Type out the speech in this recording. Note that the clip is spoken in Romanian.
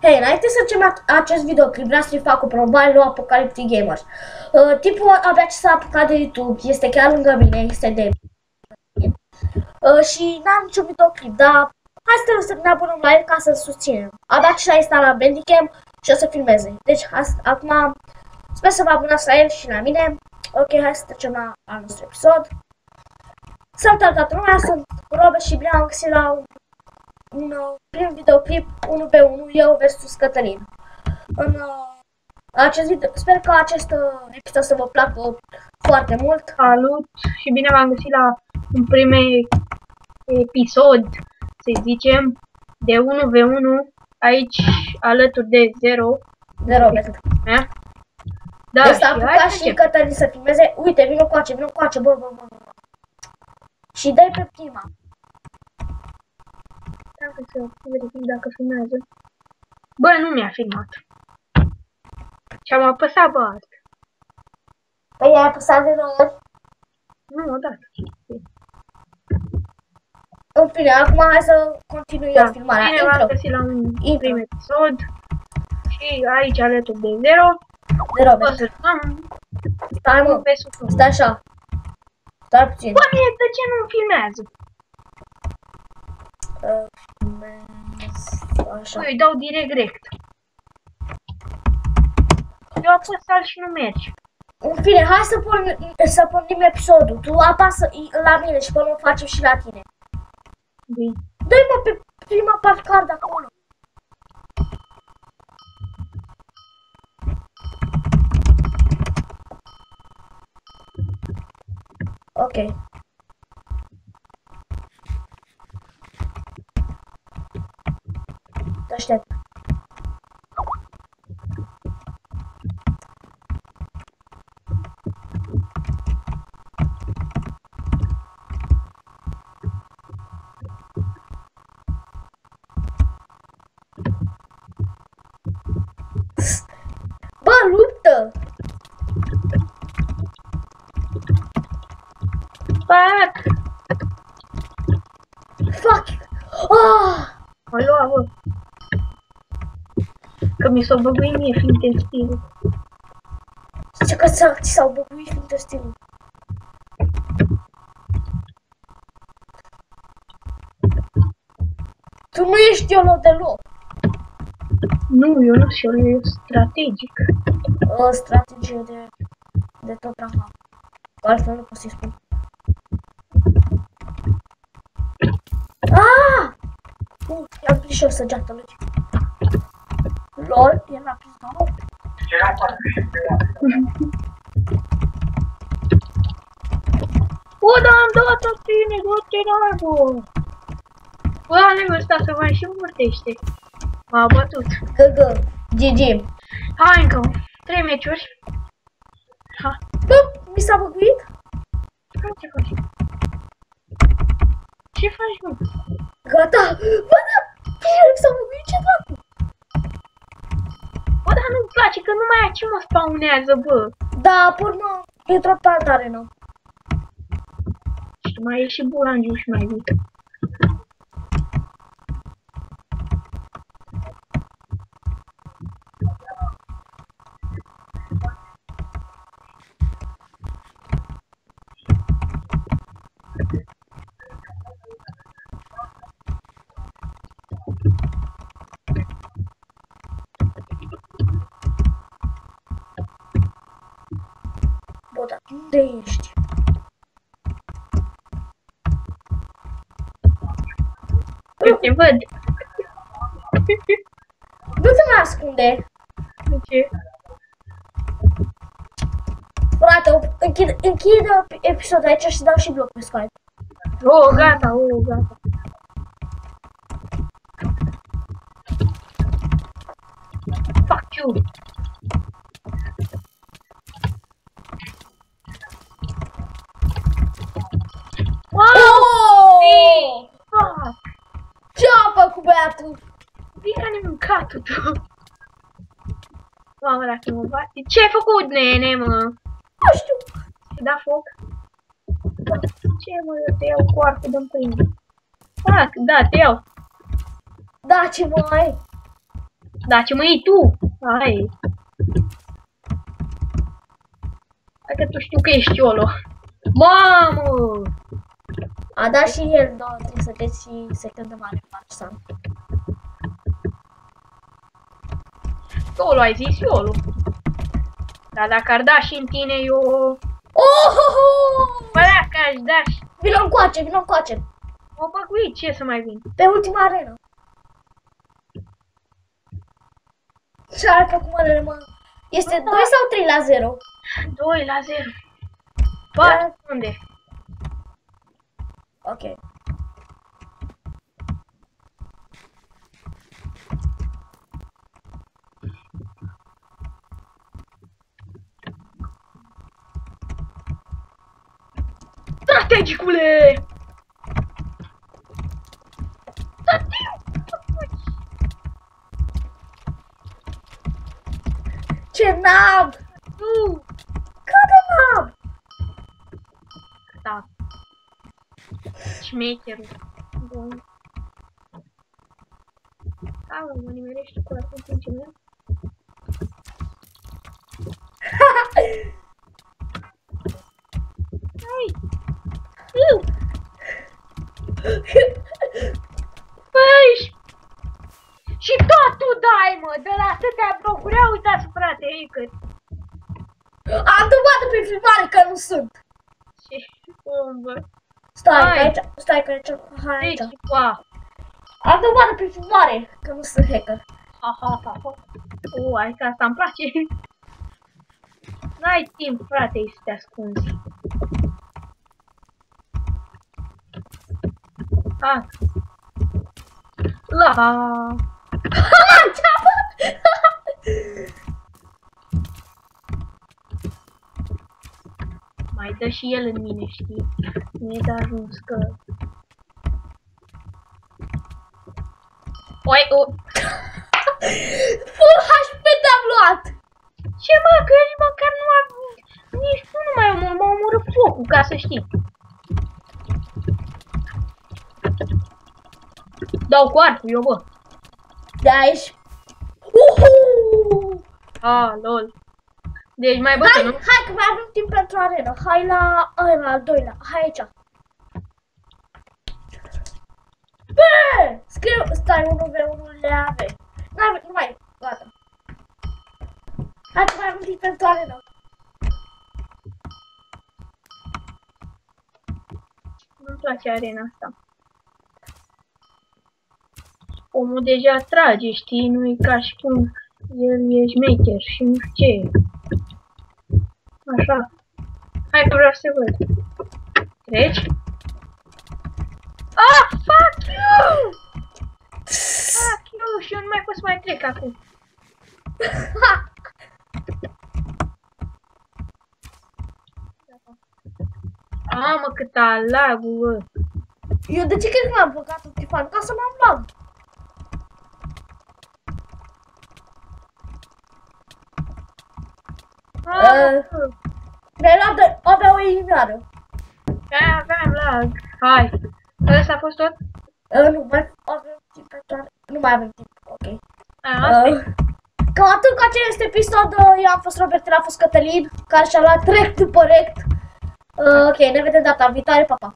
Hei, înainte să începem acest videoclip, vreau să-i fac o promovare lui Apocalyptic Gamers. Tipul abia ce s-a apucat de YouTube, este chiar lângă mine, este de... și n-am niciun videoclip, dar hai să ne abonăm la el ca să-l susținem. Abia ce s-a instalat Bandicam și o să filmeze. Deci, acum, sper să vă abonați la el și la mine. Ok, hai să trecem la al nostru episod. Salutare toată lumea, sunt Robert și bine am găsit la un prim videoclip 1v1, eu versus Cătălin. În acest video, sper că acest episod să vă placă foarte mult. Salut și bine v-am găsit la un prim episod, să zicem, de 1v1 aici alături de Zero. De Robert. Da, s-a apucat și Cătălin să filmeze. Uite, vină coace, bă. Și dai pe prima. Dacă să verific dacă filmează. Bă, nu mi-a filmat. Și am apăsat pe asta. Păi ai apăsat de 2 ori? Nu, odată. În fine, acum hai să continui eu filmarea. Bine v-am găsit la un prim episod. Și aici alături de Zero. De Robert. O să jucăm. Stai mă, stai așa. Stai puțin. Bă, mie, de ce nu filmează? Așa. Bă, îi dau direct. Eu apăsat și nu merge. În fine, hai să pornim episodul. Tu apasă la mine și până o facem și la tine. Bine. Dă-i mă pe prima parcard acolo. Ok. Te aștept. Bă, luptă! Fuck! Fuck! Ah! O lua, bă. Că mi s-o băguit mie fiind stilul. Zice că ți s-au băguit fiind stilul. Tu nu ești YOLO deloc. Nu, eu nu știu, eu strategic. Strategie de tot raha. Altfel nu pot să-i spun. Aaaa! I-am prins și o săgeată lui. LOL, el m-a prins nou. O, dar am dat în tine, du-te naibă! Bă, anul ăsta să mai și învârtește. M-a bătut. GG, GG. Hai încă 3 meciuri. Ha. Bă, mi s-a băguit? Ce faci? Ce faci, mă? Gata! Bă, da! Bine, mi s-a băguit, ce dracu? Bă, dar nu-mi place că nu mai ai ce mă spawnează, bă. Da, pe urmă, intră pe altă arenă. Și mai e și burangiu și mai mic. Bă, dar unde ești? Eu te văd. Nu te mai ascunde. De ce? Frate, închide episodul aici și dau și bloc pe Skype. Oh, gata, oh, gata. Fuck you. Oh! Fuck. Ce-a făcut băiatul? Bine ne mâncat tu. Mamă, dacă mă bate. Ce ai făcut, nene, mă? Nu știu. Da foc? Ce, mă, eu te iau cu arcul de-mi prinde. Fac, da, te iau. Da, ce mai ai? Da, ce mă iei tu? Hai. Hai că tu știu că ești Iolo. Mamă! A dat și el 2-3 săgeți și secundă mare. Sam. Iolo, ai zis Iolo. Dar dacă ar da și în tine, eu... Oh! Bă, dacă aș da și... Vino încoace, vino încoace. Mă băgui, ce să mai vin? Pe ultima arenă. Ce ai făcut mărele, mă? Este 2 sau 3 la 0? 2 la 0. 4 unde? Ok. Strategicule! Ce nab! Nu! Cât de nab! Da. Șmecherul. Bun. Au, mă nimerește cu atunci în cine? Hai! Iu! Păi! Și tot tu dai, mă! De la atâtea blocuri, ia uitați, frate, Rică! Am dovadă pe filmare că nu sunt. Ce bombă! Stai, Hai. că aici, stai că aici, hai aici. Deci, qua! Am dovadă pe filmare că nu sunt hacker. Ha, ha, ha, ha. Hai că asta îmi place. N-ai timp, frate, să te ascunzi. Ha. La. Mai dă și el în mine, știi? Nu e de ajuns că... Oi, Full HP te-am luat! ce mă, că nici măcar nu am... Nici tu nu mai omor, mă omoră focul, ca să știi. Dau cu arcul, eu, bă. De aici. Uhu! Lol. Deci mai bă, Hai, nu? hai că mai avem timp pentru arenă. Hai la al doilea. Hai aici. Bă! Scriu, stai 1v1 le ave. Nu mai, gata. Hai că mai avem timp pentru arenă. Nu-mi place arena asta. Omul deja trage, știi? Nu-i ca și cum el e șmecher și nu știu ce. Așa. Hai că vreau să văd. Treci? Ah, fuck you! Fuck you! Și eu nu mai pot să mai trec acum. Mamă, cât a lag-ul, bă. Eu de ce cred că m-am băgat în Tifan? Ca să m-am lag. Mi-ai luat de abia o inimioară. Aveam lag. Hai. Ăsta a fost tot? Nu mai avem timp pentru arenă. Nu mai avem timp, ok. Asta e. Cam atât cu acest episod. Eu am fost Robert, el a fost Cătălin, care și-a luat rect după rect. Ok, ne vedem data viitoare, pa, pa.